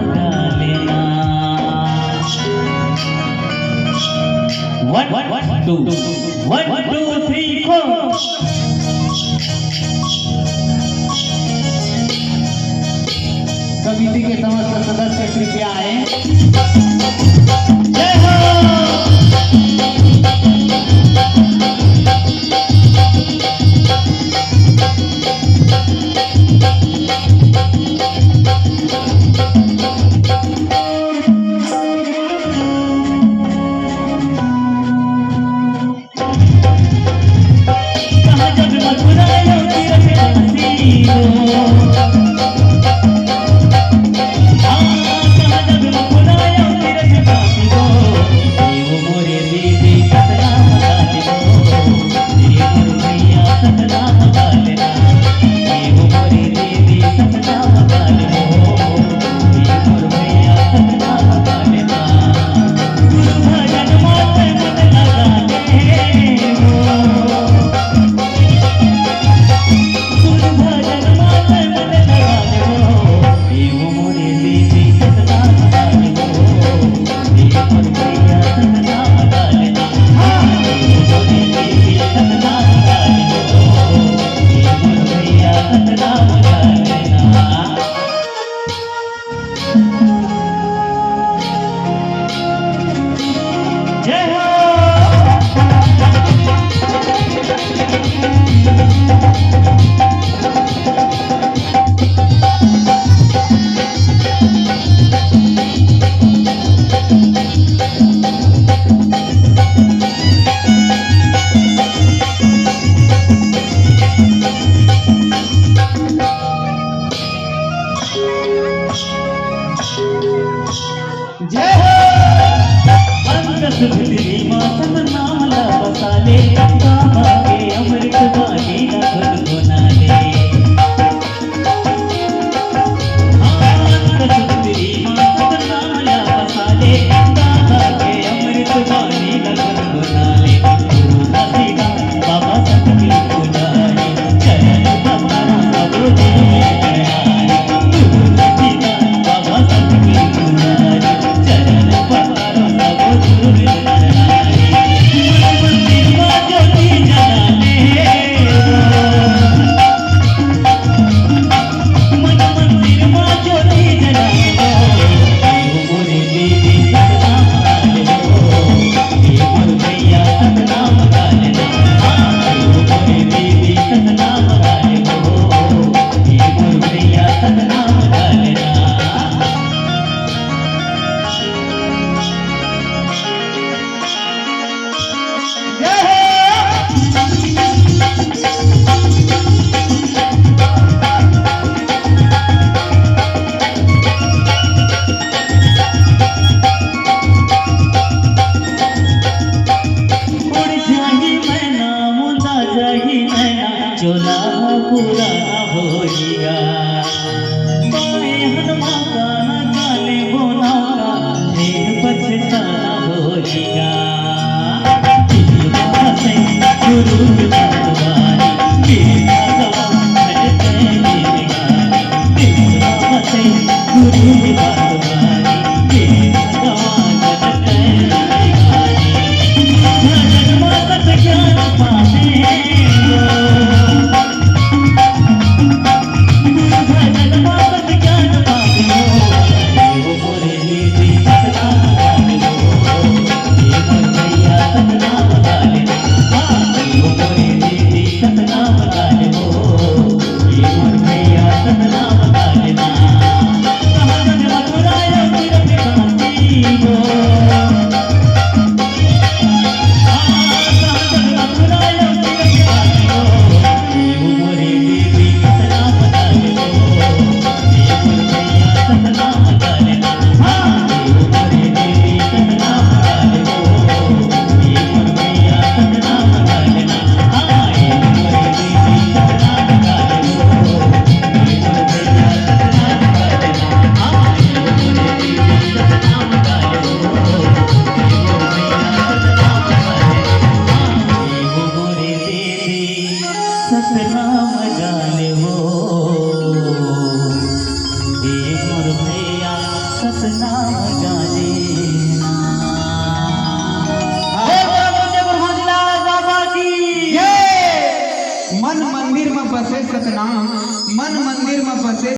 मगा लेना। 1 2 1 2 3 4। समिति के समस्त सदस्य कृपया आए। जय हो। कहाँ जब मथुरा तीरथ हंसी हो। जय हो। अंगस भितरी मातन नाम ला बसाले, बाबा के अमृत वाणी ना गुनगुनाले। अंगस भितरी मातन नाम ला बसाले, बाबा के अमृत वाणी ना गुनगुनाले। गुरु नसीबा बाबा सबकी पुजारी, चरण बंदना सब दिन में प्यारी। गुरु नसीबा बाबा सबकी पुजारी, चरण बंदना सब दिन में प्यारी। मन मंदिर में ज्योति जलाने मन मंदिर में ज्योति जलाने हो। मोरे दीदी सतनाम गाले हो, मोर भैया सतनाम गाले ना। मोरे दीदी सतनाम गाले हो, मोर भैया सतनाम गाले ना। जय हो। उड़ जाही मैना मुंदा जाही मैना, चोला पूरा ना होइया। बाएं हनुमा गाना गाले बोना का, फिर पछताना होइया। से गुरु की बातवानी, मेरा गवाह है तेरी निगानी। तेरा से गुरु की बातवानी, मेरा गवाह है तेरी निगानी। भजन मातक ज्ञान पाते हो, गुरु भजन मातक ज्ञान पाते हो। मोरे दीदी सतनाम गाले हो, मोर भैया सतनाम गाले ना। मोरे दीदी सतनाम गाले हो, मोर भैया सतनाम गाले ना। कहाँ जब सतनाम गाले मन मंदिर में बसे सतनाम, मन मंदिर में बसे